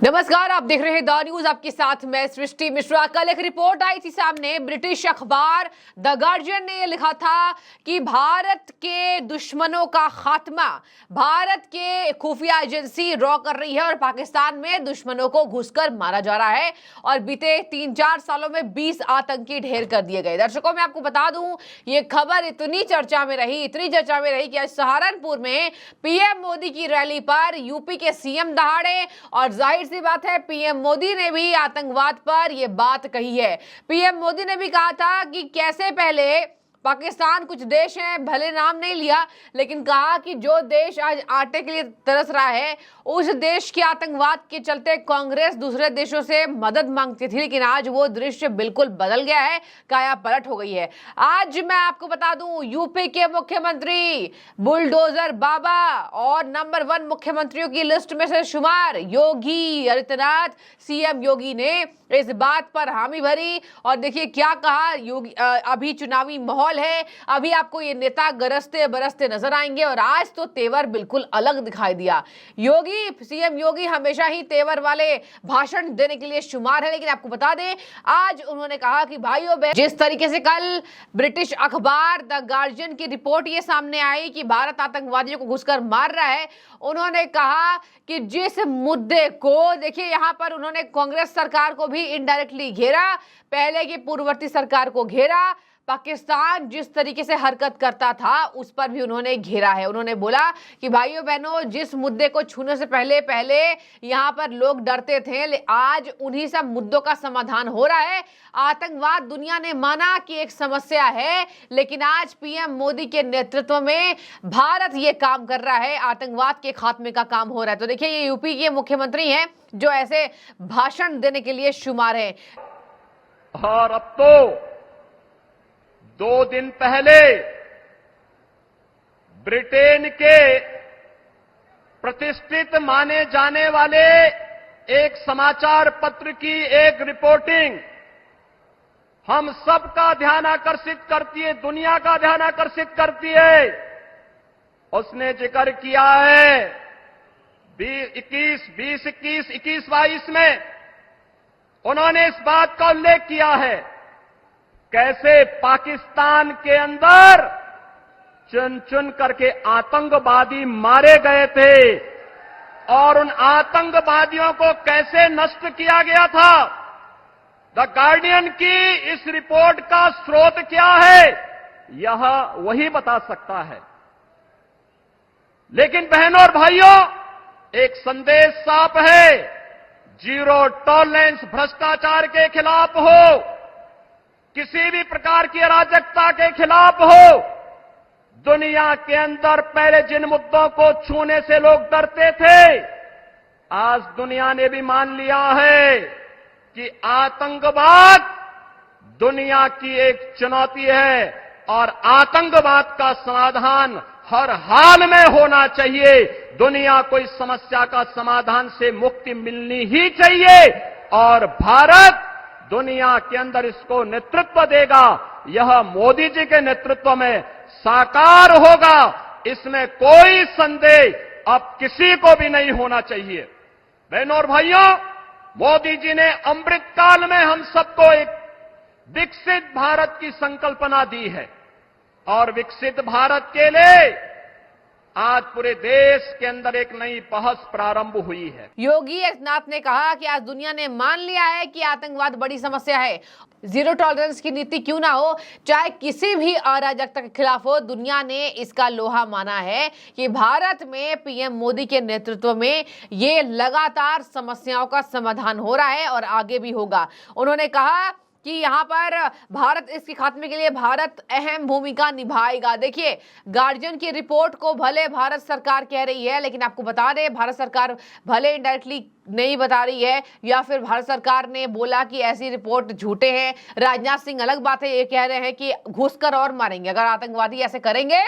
नमस्कार, आप देख रहे हैं द न्यूज। आपके साथ मैं सृष्टि मिश्रा। कल एक रिपोर्ट आई थी सामने, ब्रिटिश अखबार द गार्जियन ने लिखा था कि भारत के दुश्मनों का खात्मा भारत के खुफिया एजेंसी रॉ कर रही है और पाकिस्तान में दुश्मनों को घुसकर मारा जा रहा है। और बीते 3-4 सालों में 20 आतंकी ढेर कर दिए गए। दर्शकों, मैं आपको बता दूं, ये खबर इतनी चर्चा में रही कि आज सहारनपुर में पीएम मोदी की रैली पर यूपी के सीएम दहाड़े। और जाहिर सी बात है, पीएम मोदी ने भी आतंकवाद पर यह बात कही है। पीएम मोदी ने भी कहा था कि कैसे पहले पाकिस्तान कुछ देश हैं, भले नाम नहीं लिया, लेकिन कहा कि जो देश आज आटे के लिए तरस रहा है, उस देश के आतंकवाद के चलते कांग्रेस दूसरे देशों से मदद मांगती थी। लेकिन आज वो दृश्य बिल्कुल बदल गया है, काया पलट हो गई है। आज मैं आपको बता दूं, यूपी के मुख्यमंत्री बुलडोजर बाबा और नंबर 1 मुख्यमंत्रियों की लिस्ट में से शुमार योगी आदित्यनाथ, सीएम योगी ने इस बात पर हामी भरी। और देखिए क्या कहा योगी। अभी चुनावी माहौल है, अभी आपको ये नेता गरजते बरसते नजर आएंगे और आज तो तेवर बिल्कुल अलग दिखाई दिया। सीएम योगी हमेशा ही तेवर वाले भाषण देने के लिए शुमार है, लेकिन आपको बता दें, आज उन्होंने कहा कि भाइयों बहन, जिस तरीके से कल ब्रिटिश अखबार द गार्जियन की रिपोर्ट ये सामने आई कि भारत आतंकवादियों को घुसकर मार रहा है, उन्होंने कहा कि जिस मुद्दे को, देखिए यहां पर उन्होंने कांग्रेस सरकार को भी इनडायरेक्टली घेरा, पहले की पूर्ववर्ती सरकार को घेरा, पाकिस्तान जिस तरीके से हरकत करता था उस पर भी उन्होंने घेरा है। उन्होंने बोला कि भाइयों बहनों, जिस मुद्दे को छूने से पहले यहां पर लोग डरते थे, आज उन्हीं सब मुद्दों का समाधान हो रहा है। आतंकवाद दुनिया ने माना कि एक समस्या है, लेकिन आज पीएम मोदी के नेतृत्व में भारत ये काम कर रहा है, आतंकवाद के खात्मे का काम हो रहा है। तो देखिए, ये यूपी के मुख्यमंत्री हैं जो ऐसे भाषण देने के लिए शुमार है। और अब तो 2 दिन पहले ब्रिटेन के प्रतिष्ठित माने जाने वाले एक समाचार पत्र की एक रिपोर्टिंग हम सबका ध्यान आकर्षित करती है, दुनिया का ध्यान आकर्षित करती है। उसने जिक्र किया है 2021-22 में उन्होंने इस बात का उल्लेख किया है कैसे पाकिस्तान के अंदर चुन चुन करके आतंकवादी मारे गए थे और उन आतंकवादियों को कैसे नष्ट किया गया था। द गार्डियन की इस रिपोर्ट का स्रोत क्या है, यह वही बता सकता है। लेकिन बहनों और भाइयों, एक संदेश साफ है, जीरो टॉलरेंस भ्रष्टाचार के खिलाफ हो, किसी भी प्रकार की अराजकता के खिलाफ हो। दुनिया के अंदर पहले जिन मुद्दों को छूने से लोग डरते थे, आज दुनिया ने भी मान लिया है कि आतंकवाद दुनिया की एक चुनौती है और आतंकवाद का समाधान हर हाल में होना चाहिए। दुनिया को इस समस्या का समाधान से मुक्ति मिलनी ही चाहिए और भारत दुनिया के अंदर इसको नेतृत्व देगा। यह मोदी जी के नेतृत्व में साकार होगा, इसमें कोई संदेह अब किसी को भी नहीं होना चाहिए। बहनों और भाइयों, मोदी जी ने अमृत काल में हम सबको एक विकसित भारत की संकल्पना दी है और विकसित भारत के लिए आज पूरे देश के अंदर एक नई बहस प्रारंभ हुई है। योगी आदित्यनाथ ने कहा कि आज दुनिया ने मान लिया है कि आतंकवाद बड़ी समस्या है। जीरो टॉलरेंस की नीति क्यों ना हो, चाहे किसी भी अराजकता के खिलाफ हो, दुनिया ने इसका लोहा माना है कि भारत में पीएम मोदी के नेतृत्व में ये लगातार समस्याओं का समाधान हो रहा है और आगे भी होगा। उन्होंने कहा कि यहाँ पर भारत, इसके खात्मे के लिए भारत अहम भूमिका निभाएगा। देखिए, गार्जियन की रिपोर्ट को भले भारत सरकार कह रही है, लेकिन आपको बता दें, भारत सरकार भले इनडायरेक्टली नहीं बता रही है या फिर भारत सरकार ने बोला कि ऐसी रिपोर्ट झूठे हैं। राजनाथ सिंह अलग बात है, ये कह रहे हैं कि घुसकर और मारेंगे, अगर आतंकवादी ऐसे करेंगे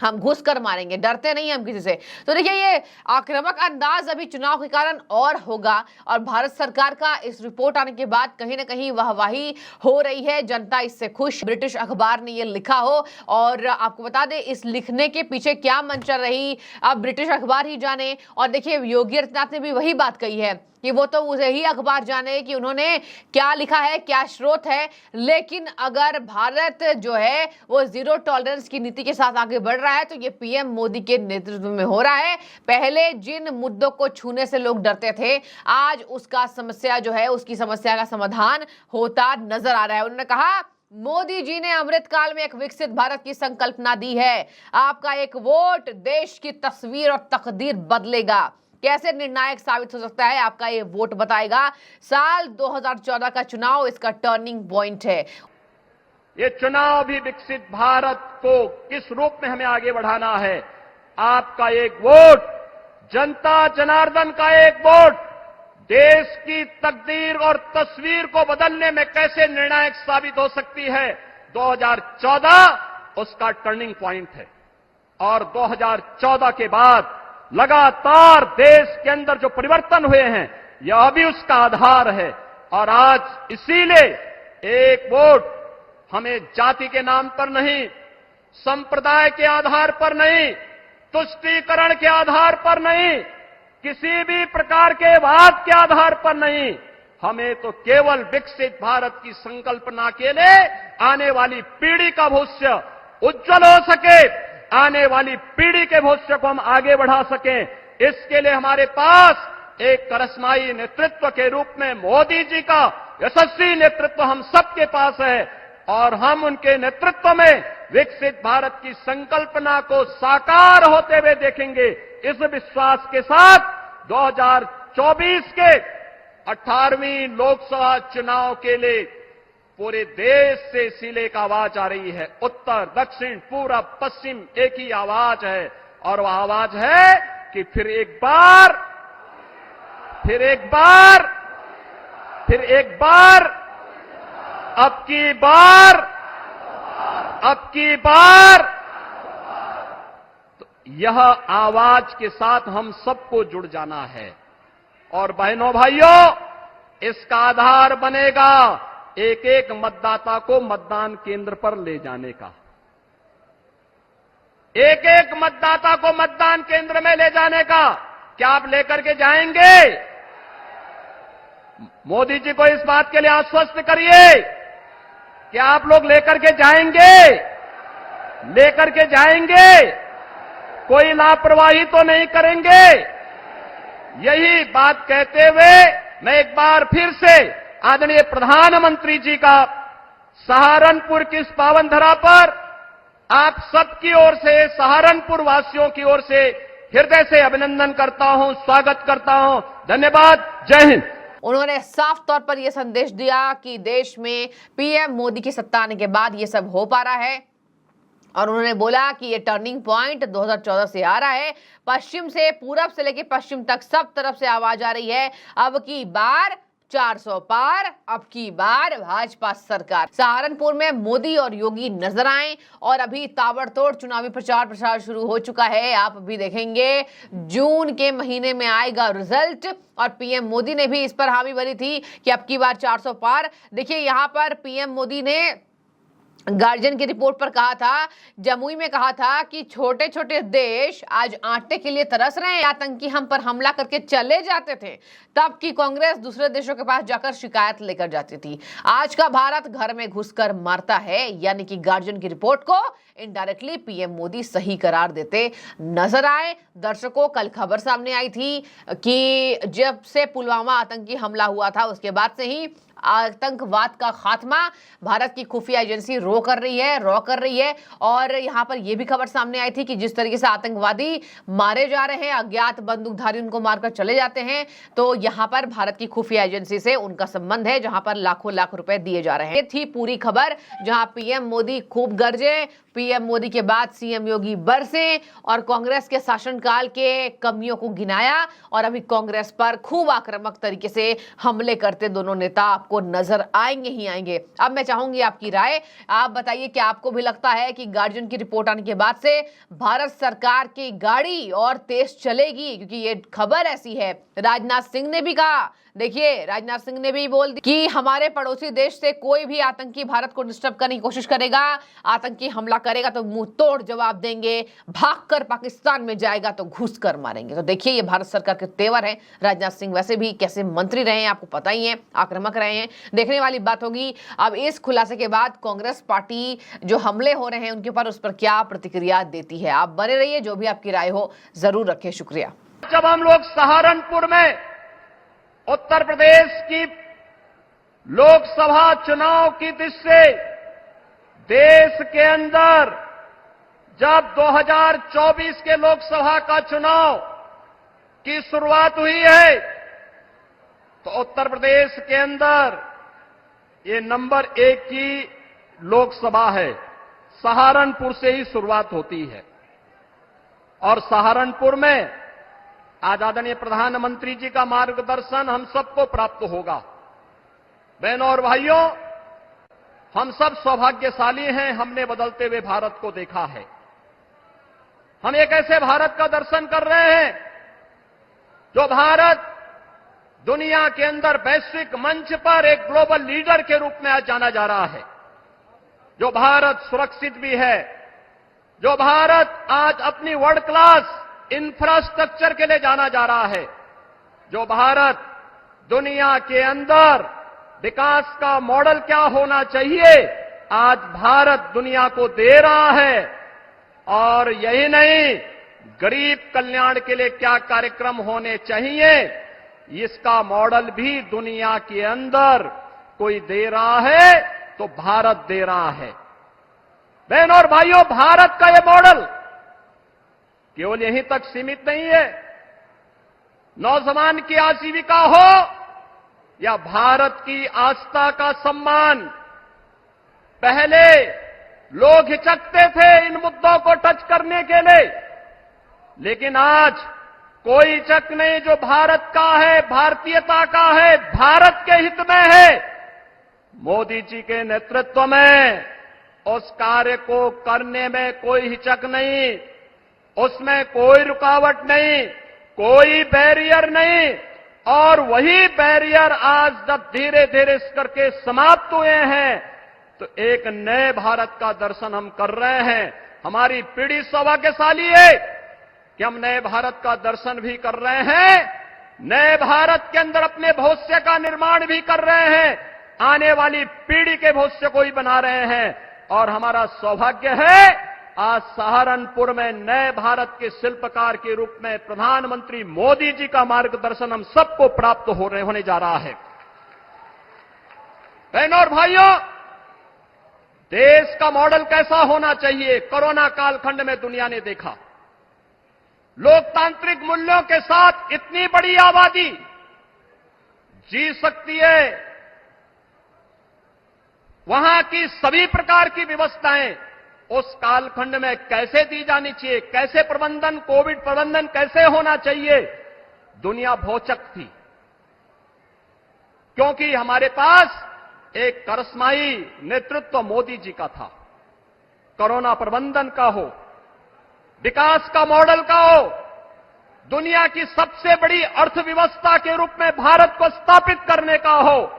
हम घुस कर मारेंगे, डरते नहीं हम किसी से। तो देखिए ये आक्रामक अंदाज अभी चुनाव के कारण और होगा, और भारत सरकार का इस रिपोर्ट आने के बाद कहीं ना कहीं वाहवाही हो रही है, जनता इससे खुश। ब्रिटिश अखबार ने ये लिखा हो, और आपको बता दें इस लिखने के पीछे क्या मंशा रही अब ब्रिटिश अखबार ही जाने। और देखिए योगी आदित्यनाथ ने भी वही बात कही है कि वो तो उसे ही अखबार जाने कि उन्होंने क्या लिखा है, क्या स्रोत है। लेकिन अगर भारत जो है वो जीरो टॉलरेंस की नीति के साथ आगे बढ़ रहा है तो ये पीएम मोदी के नेतृत्व में हो रहा है। पहले जिन मुद्दों को छूने से लोग डरते थे, आज उसका समस्या जो है उसकी समस्या का समाधान होता नजर आ रहा है। उन्होंने कहा मोदी जी ने अमृतकाल में एक विकसित भारत की संकल्पना दी है। आपका एक वोट देश की तस्वीर और तकदीर बदलेगा। कैसे निर्णायक साबित हो सकता है, आपका ये वोट बताएगा। साल 2014 का चुनाव इसका टर्निंग पॉइंट है। ये चुनाव भी विकसित भारत को किस रूप में हमें आगे बढ़ाना है। आपका एक वोट, जनता जनार्दन का एक वोट, देश की तकदीर और तस्वीर को बदलने में कैसे निर्णायक साबित हो सकती है। 2014 उसका टर्निंग पॉइंट है, और 2014 के बाद लगातार देश के अंदर जो परिवर्तन हुए हैं यह भी उसका आधार है। और आज इसीलिए एक वोट हमें जाति के नाम पर नहीं, संप्रदाय के आधार पर नहीं, तुष्टीकरण के आधार पर नहीं, किसी भी प्रकार के वाद के आधार पर नहीं, हमें तो केवल विकसित भारत की संकल्पना के लिए आने वाली पीढ़ी का भविष्य उज्जवल हो सके, आने वाली पीढ़ी के भविष्य को हम आगे बढ़ा सकें, इसके लिए हमारे पास एक करिश्माई नेतृत्व के रूप में मोदी जी का यशस्वी नेतृत्व हम सबके पास है, और हम उनके नेतृत्व में विकसित भारत की संकल्पना को साकार होते हुए देखेंगे। इस विश्वास के साथ 2024 के 18वीं लोकसभा चुनाव के लिए पूरे देश से इसीलिए एक आवाज आ रही है। उत्तर, दक्षिण, पूरब, पश्चिम एक ही आवाज है, और वह आवाज है कि फिर एक बार अब की बार तो यह आवाज के साथ हम सबको जुड़ जाना है। और बहनों भाइयों, इसका आधार बनेगा एक एक मतदाता को मतदान केंद्र पर ले जाने का, एक एक मतदाता को मतदान केंद्र में ले जाने का। क्या आप लेकर के जाएंगे? मोदी जी को इस बात के लिए आश्वस्त करिए, क्या आप लोग लेकर के जाएंगे? कोई लापरवाही तो नहीं करेंगे? यही बात कहते हुए मैं एक बार फिर से आदरणीय प्रधानमंत्री जी का सहारनपुर की इस पावन धरा पर आप सबकी ओर से, सहारनपुर वासियों की ओर से हृदय से अभिनंदन करता हूं, स्वागत करता हूं। धन्यवाद। जय हिंद। उन्होंने साफ तौर पर यह संदेश दिया कि देश में पीएम मोदी की सत्ता आने के बाद ये सब हो पा रहा है, और उन्होंने बोला कि ये टर्निंग पॉइंट 2014 से आ रहा है। पश्चिम से, पूरब से लेकर पश्चिम तक सब तरफ से आवाज आ रही है, अब की बार 400 पार, अब की बार भाजपा सरकार। सहारनपुर में मोदी और योगी नजर आए, और अभी ताबड़तोड़ चुनावी प्रचार शुरू हो चुका है। आप अभी देखेंगे जून के महीने में आएगा रिजल्ट, और पीएम मोदी ने भी इस पर हामी भरी थी कि अब की बार 400 पार। देखिए यहां पर पीएम मोदी ने गार्जियन की रिपोर्ट पर कहा था, जमुई में कहा था कि छोटे छोटे देश आज आटे के लिए तरस रहे हैं। आतंकी हम पर हमला करके चले जाते थे, तब की कांग्रेस दूसरे देशों के पास जाकर शिकायत लेकर जाती थी। आज का भारत घर में घुसकर मारता है, यानी कि गार्जियन की रिपोर्ट को इनडायरेक्टली पीएम मोदी सही करार देते नजर आए। दर्शकों, कल खबर सामने आई थी कि जब से पुलवामा आतंकी हमला हुआ था उसके बाद से ही आतंकवाद का खात्मा भारत की खुफिया एजेंसी रॉ कर रही है। और यहां पर यह भी खबर सामने आई थी कि जिस तरीके से आतंकवादी मारे जा रहे हैं, अज्ञात बंदूकधारी उनको मारकर चले जाते हैं, तो यहां पर भारत की खुफिया एजेंसी से उनका संबंध है, जहां पर लाखों लाख रुपए दिए जा रहे हैं। ये थी पूरी खबर, जहां पीएम मोदी खूब गरजे, पीएम मोदी के बाद सीएम योगी बरसे और कांग्रेस के शासनकाल के कमियों को गिनाया और अभी कांग्रेस पर खूब आक्रामक तरीके से हमले करते दोनों नेता आपको नजर आएंगे ही आएंगे। अब मैं चाहूंगी आपकी राय, आप बताइए कि आपको भी लगता है कि गार्जियन की रिपोर्ट आने के बाद से भारत सरकार की गाड़ी और तेज चलेगी? क्योंकि ये खबर ऐसी है, राजनाथ सिंह ने भी कहा, देखिए राजनाथ सिंह ने भी बोल दिया कि हमारे पड़ोसी देश से कोई भी आतंकी भारत को डिस्टर्ब करने की कोशिश करेगा, आतंकी हमला करेगा तो मुंह तोड़ जवाब देंगे, भागकर पाकिस्तान में जाएगा तो घुस कर मारेंगे। तो देखिए ये भारत सरकार के तेवर हैं। राजनाथ सिंह वैसे भी कैसे मंत्री रहे हैं आपको पता ही है, आक्रामक रहे हैं। देखने वाली बात होगी अब इस खुलासे के बाद कांग्रेस पार्टी जो हमले हो रहे हैं उनके ऊपर उस पर क्या प्रतिक्रिया देती है। आप बने रहिए, जो भी आपकी राय हो जरूर रखें। शुक्रिया। जब हम लोग सहारनपुर में उत्तर प्रदेश की लोकसभा चुनाव की दृष्टि से देश के अंदर जब 2024 के लोकसभा का चुनाव की शुरुआत हुई है तो उत्तर प्रदेश के अंदर ये नंबर 1 की लोकसभा है। सहारनपुर से ही शुरुआत होती है और सहारनपुर में आज आदरणीय प्रधानमंत्री जी का मार्गदर्शन हम सबको प्राप्त होगा। बहनों और भाइयों, हम सब सौभाग्यशाली हैं, हमने बदलते हुए भारत को देखा है। हम एक ऐसे भारत का दर्शन कर रहे हैं जो भारत दुनिया के अंदर वैश्विक मंच पर एक ग्लोबल लीडर के रूप में आज जाना जा रहा है, जो भारत सुरक्षित भी है, जो भारत आज अपनी वर्ल्ड क्लास इंफ्रास्ट्रक्चर के लिए जाना जा रहा है, जो भारत दुनिया के अंदर विकास का मॉडल क्या होना चाहिए आज भारत दुनिया को दे रहा है। और यही नहीं, गरीब कल्याण के लिए क्या कार्यक्रम होने चाहिए इसका मॉडल भी दुनिया के अंदर कोई दे रहा है तो भारत दे रहा है। बहनों और भाइयों, भारत का यह मॉडल केवल यहीं तक सीमित नहीं है। नौजवान की आजीविका हो या भारत की आस्था का सम्मान, पहले लोग हिचकते थे इन मुद्दों को टच करने के लिए, लेकिन आज कोई हिचक नहीं। जो भारत का है, भारतीयता का है, भारत के हित में है, मोदी जी के नेतृत्व में उस कार्य को करने में कोई हिचक नहीं, उसमें कोई रुकावट नहीं, कोई बैरियर नहीं। और वही बैरियर आज जब धीरे धीरे इस करके समाप्त हुए हैं तो एक नए भारत का दर्शन हम कर रहे हैं। हमारी पीढ़ी सौभाग्यशाली है कि हम नए भारत का दर्शन भी कर रहे हैं, नए भारत के अंदर अपने भविष्य का निर्माण भी कर रहे हैं, आने वाली पीढ़ी के भविष्य को ही बना रहे हैं। और हमारा सौभाग्य है आज सहारनपुर में नए भारत के शिल्पकार के रूप में प्रधानमंत्री मोदी जी का मार्गदर्शन हम सबको प्राप्त होने जा रहा है। बहनों और भाइयों, देश का मॉडल कैसा होना चाहिए कोरोना कालखंड में दुनिया ने देखा। लोकतांत्रिक मूल्यों के साथ इतनी बड़ी आबादी जी सकती है, वहां की सभी प्रकार की व्यवस्थाएं उस कालखंड में कैसे दी जानी चाहिए, कैसे प्रबंधन, कोविड प्रबंधन कैसे होना चाहिए, दुनिया भौचक थी। क्योंकि हमारे पास एक करिश्माई नेतृत्व मोदी जी का था। कोरोना प्रबंधन का हो, विकास का मॉडल का हो, दुनिया की सबसे बड़ी अर्थव्यवस्था के रूप में भारत को स्थापित करने का हो,